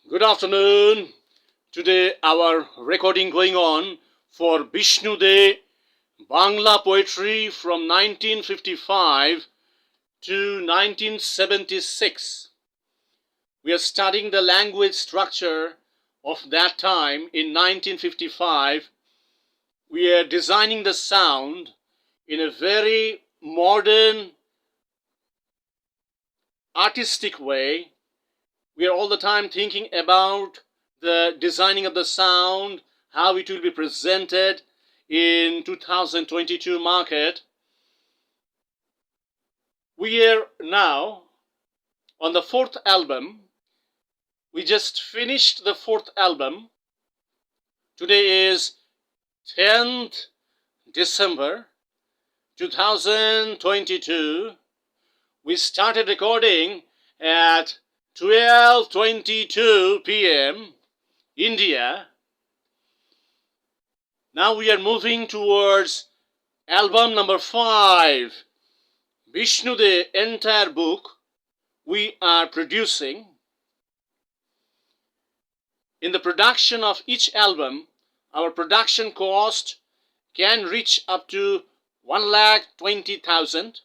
Good afternoon. Today our recording going on for Vishnu Day Bangla poetry from 1955 to 1976. We are studying the language structure of that time in 1955. We are designing the sound in a very modern, artistic way. We are all the time thinking about the designing of the sound, how it will be presented in 2022 market. We are now on the fourth album. We just finished the fourth album. Today is 10th December 2022. We started recording at 12:22 p.m. India. Now we are moving towards album number 5. Vishnu, the entire book we are producing. In the production of each album, our production cost can reach up to 1,20,000.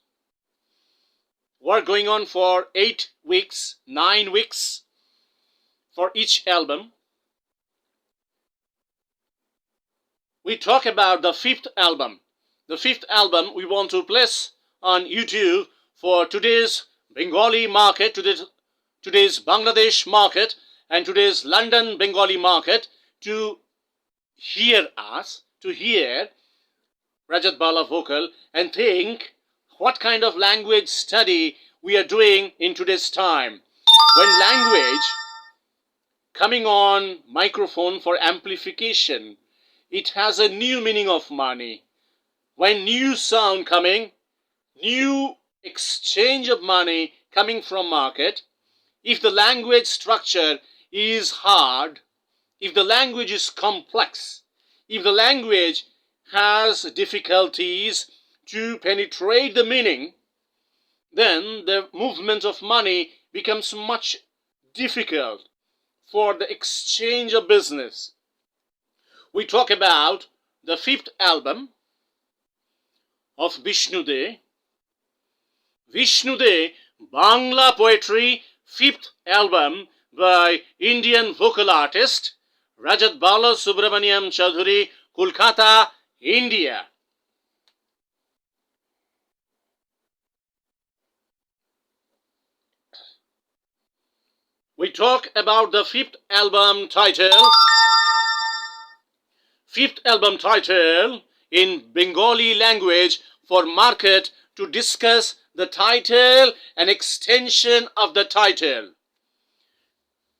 Work going on for 8 weeks, 9 weeks for each album. We talk about the fifth album. The fifth album we want to place on YouTube for today's Bengali market, today's Bangladesh market, and today's London Bengali market to hear us, to hear Rajat Bala vocal and think what kind of language study we are doing in today's time. When language coming on microphone for amplification, it has a new meaning of money. When new sound coming, new exchange of money coming from market, if the language structure is hard, if the language is complex, if the language has difficulties to penetrate the meaning, then the movement of money becomes much difficult for the exchange of business. We talk about the fifth album of Vishnu Day. Vishnu Day Bangla Poetry, fifth album by Indian vocal artist RAJAT BALASUBHRAMANIYAM CHOWDHURY, Kolkata, India. We talk about the fifth album title. Fifth album title in Bengali language for market to discuss the title and extension of the title.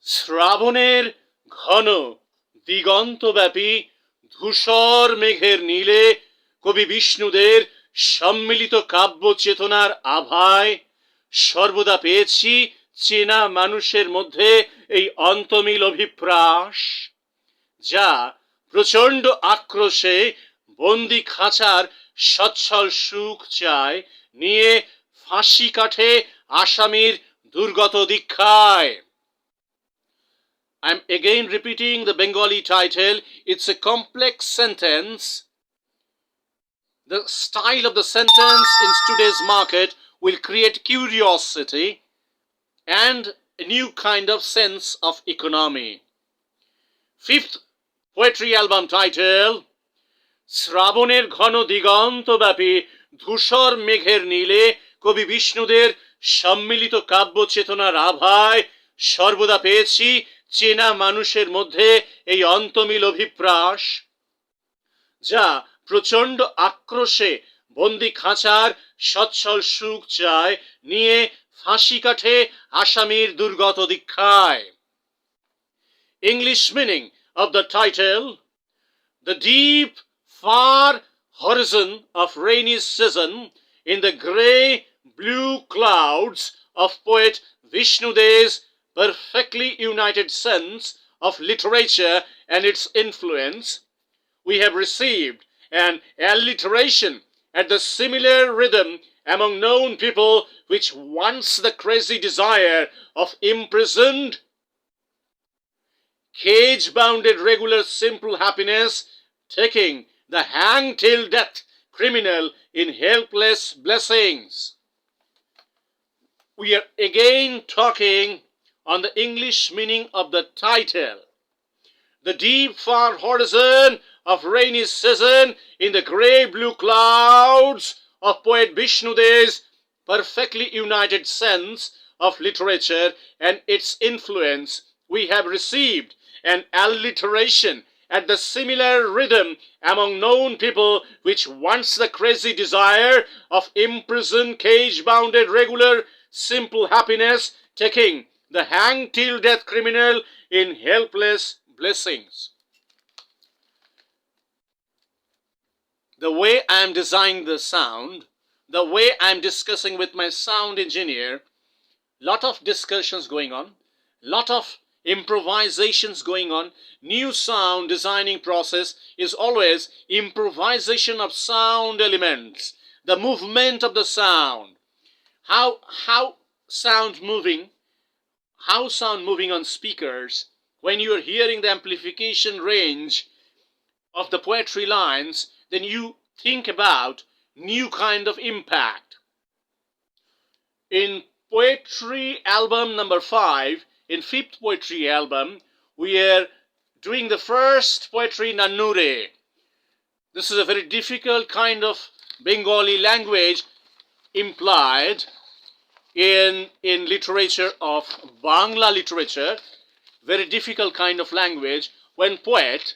শ্রাবণের ঘন দিগন্তব্যাপী ধূসর মেঘের নীলে কবি বিষ্ণুদের সম্মিলিত কাব্য চেতনার আভায় সর্বদা পেয়েছি চেনা মানুষের মধ্যে এই অন্তমিল অভিপ্রাস, যা প্রচণ্ড আক্রোশে বন্দি খাঁচার সচ্ছল সুখ চায়, নিয়ে ফাঁসি কাঠে আসামির দুর্গত দীক্ষায়. I'm again repeating the Bengali title. It's a complex sentence. The style of the sentence in today's market will create curiosity and a new kind of sense of economy. Fifth poetry album title, শ্রাবণের ঘন দিগন্তব্যাপী ধূসর মেঘের নীলে কবি বিষ্ণুদের সম্মিলিত কাব্য চেতনার আভায় সর্বদা পেয়েছি চেনা মানুষের মধ্যে এই অন্তমিল অভিপ্রাস, যা প্রচণ্ড আক্রোশে বন্দি খাঁচার সচ্ছল সুখ চায়, নিয়ে ফাঁসি কাঠে আসামির দুর্গত দীক্ষায়. English meaning of the title: the deep, far horizon of rainy season in the grey blue clouds of poet Vishnu Day's perfectly united sense of literature and its influence. We have received an alliteration at the similar rhythm among known people which once the crazy desire of imprisoned cage-bounded regular simple happiness, taking the hang till death criminal in helpless blessings. We are again talking on the English meaning of the title. The deep far horizon of rainy season in the grey blue clouds of poet Vishnu's perfectly united sense of literature and its influence, we have received an alliteration at the similar rhythm among known people which wants the crazy desire of imprisoned cage-bounded regular simple happiness, taking the hang till death criminal in helpless blessings. The way I am designing the sound, the way I am discussing with my sound engineer, lot of discussions going on, lot of improvisations going on. New sound designing process is always improvisation of sound elements, the movement of the sound, how sound moving on speakers. When you are hearing the amplification range of the poetry lines, then you think about new kind of impact. In poetry album number 5, in 5th poetry album, we are doing the first poetry Nannure. This is a very difficult kind of Bengali language implied in literature of Bangla literature, very difficult kind of language. When poet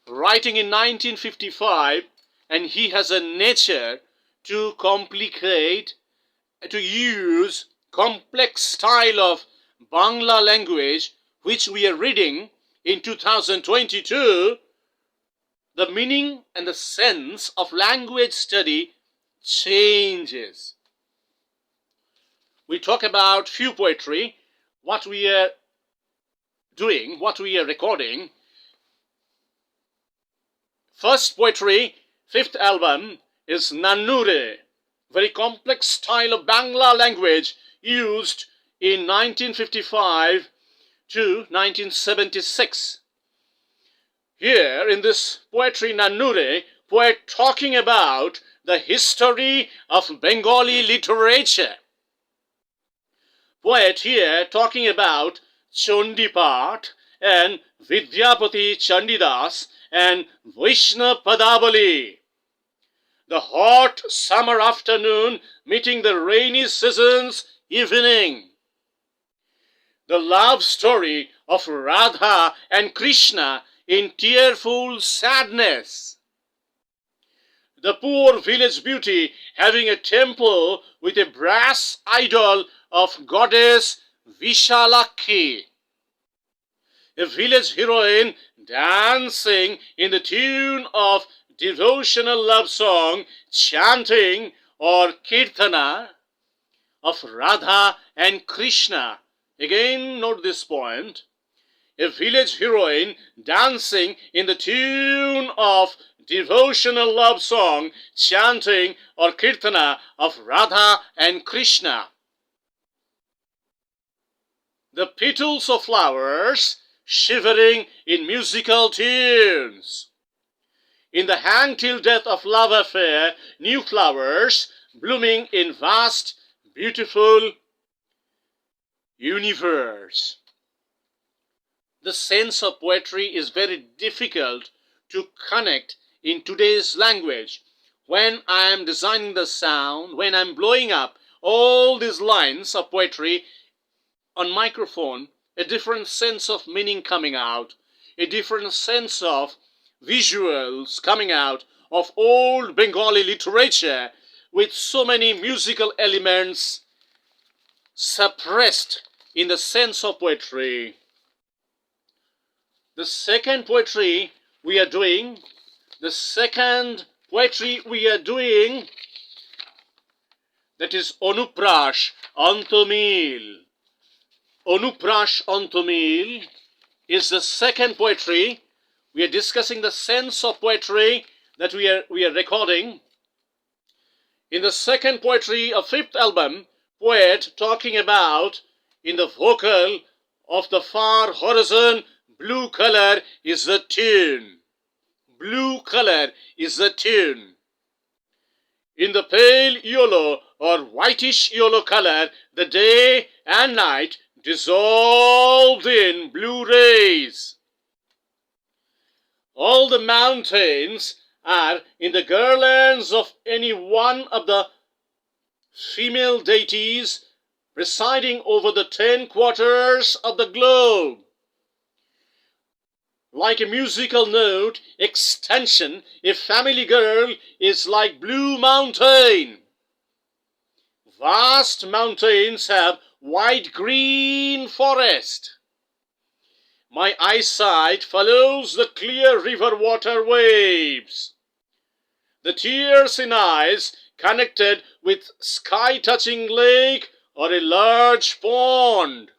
writing in 1955, and he has a nature to complicate, to use complex style of Bangla language, which we are reading in 2022, the meaning and the sense of language study changes. We talk about few poetry, what we are doing, what we are recording. First poetry, 5th album, is Nannure, very complex style of Bangla language used in 1955 to 1976. Here in this poetry Nannure, poet talking about the history of Bengali literature. Poet here talking about Chandipat and Vidyapati Chandidas and Vishnu Padavali. The hot summer afternoon meeting the rainy season's evening. The love story of Radha and Krishna in tearful sadness. The poor village beauty having a temple with a brass idol of goddess Vishalakhi. A village heroine dancing in the tune of devotional love song, chanting or kirtana of Radha and Krishna. Again, note this point. A village heroine dancing in the tune of devotional love song, chanting or kirtana of Radha and Krishna. The petals of flowers shivering in musical tunes. In the hang till death of love affair, new flowers blooming in vast, beautiful universe. The sense of poetry is very difficult to connect in today's language. When I am designing the sound, when I am blowing up all these lines of poetry on microphone, a different sense of meaning coming out, a different sense of visuals coming out of old Bengali literature with so many musical elements suppressed in the sense of poetry. The second poetry we are doing, that is Anuprash Antomil. Anuprash Antomil is the second poetry. We are discussing the sense of poetry that we are recording. In the second poetry of 5th album, poet talking about in the vocal of the far horizon Blue color is the tune. Blue color is the tune. In the pale yellow or whitish yellow color, the day and night dissolved in blue rays. All the mountains are in the garlands of any one of the female deities presiding over the 10 quarters of the globe. Like a musical note extension, a family girl is like Blue Mountain. Vast mountains have wide green forest. My eyesight follows the clear river water waves. The tears in eyes connected with sky-touching lake or a large pond.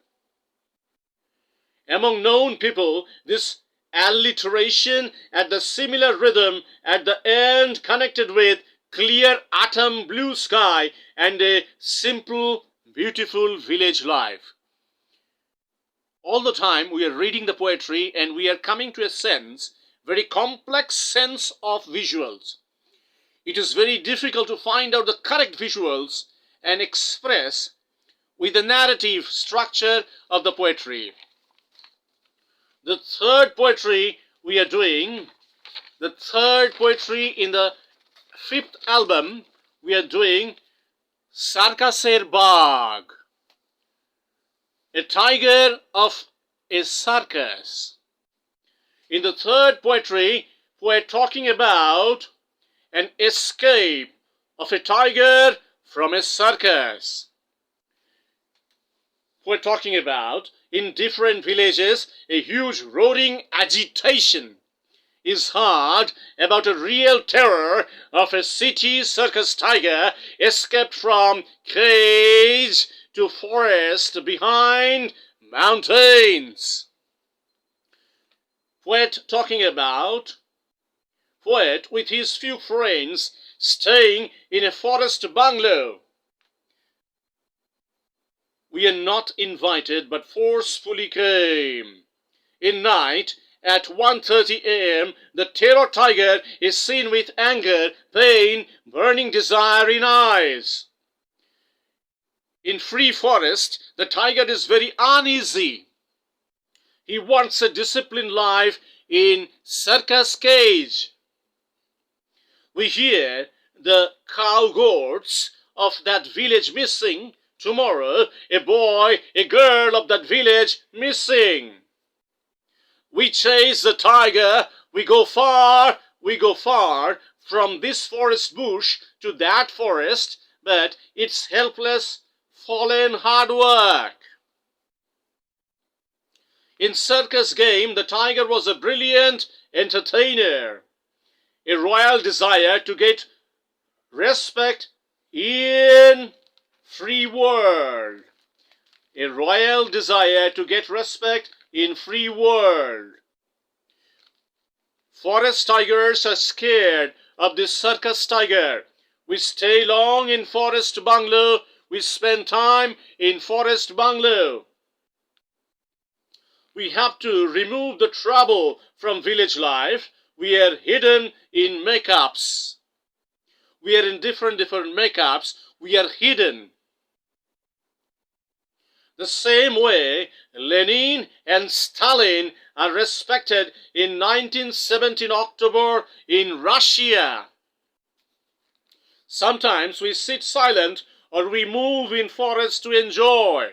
Among known people, this alliteration at the similar rhythm at the end connected with clear autumn blue sky and a simple, beautiful village life. All the time we are reading the poetry and we are coming to a sense, very complex sense of visuals. It is very difficult to find out the correct visuals and express with the narrative structure of the poetry. The third poetry we are doing, the third poetry in the 5th album, we are doing Circus's Bag. A tiger of a circus. In the third poetry, we are talking about an escape of a tiger from a circus. We're talking about in different villages a huge roaring agitation is heard about a real terror of a city circus tiger escaped from cage to forest behind mountains. Poet talking about poet with his few friends staying in a forest bungalow. We are not invited but forcefully came. In night, at 1:30 a.m., the terror tiger is seen with anger, pain, burning desire in eyes. In free forest, the tiger is very uneasy. He wants a disciplined life in circus cage. We hear the cow goats of that village missing. Tomorrow, a boy, a girl of that village missing. We chase the tiger, we go far from this forest bush to that forest, but it's helpless, fallen hard work. In circus game, the tiger was a brilliant entertainer. A royal desire to get respect in free world. A royal desire to get respect in free world. Forest tigers are scared of this circus tiger. We stay long in forest bungalow. We spend time in forest bungalow. We have to remove the trouble from village life. We are hidden in makeups. We are in different makeups. We are hidden. The same way Lenin and Stalin are respected in 1917 October in Russia. Sometimes we sit silent or we move in forest to enjoy.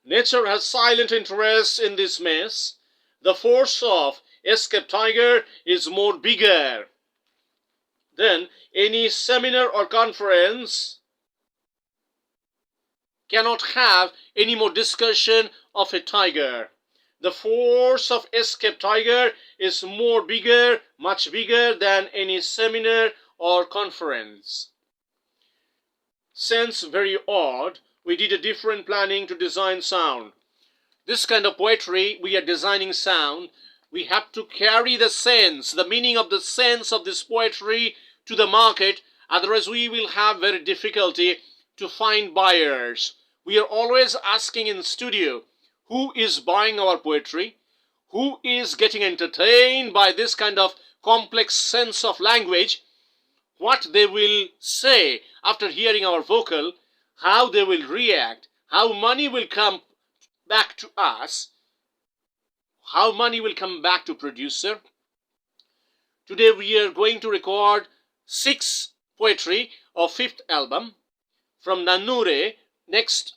Nature has silent interest in this mess. The force of escaped tiger is more bigger than any seminar or conference. Cannot have any more discussion of a tiger. The force of escaped tiger is more bigger, much bigger than any seminar or conference. Sense very odd, we did a different planning to design sound. This kind of poetry, we are designing sound. We have to carry the sense, the meaning of the sense of this poetry to the market. Otherwise, we will have very difficulty to find buyers. We are always asking in studio, who is buying our poetry, who is getting entertained by this kind of complex sense of language, what they will say after hearing our vocal, how they will react, how money will come back to us, how money will come back to producer. Today we are going to record 6 poetry of 5th album from Nannure. Next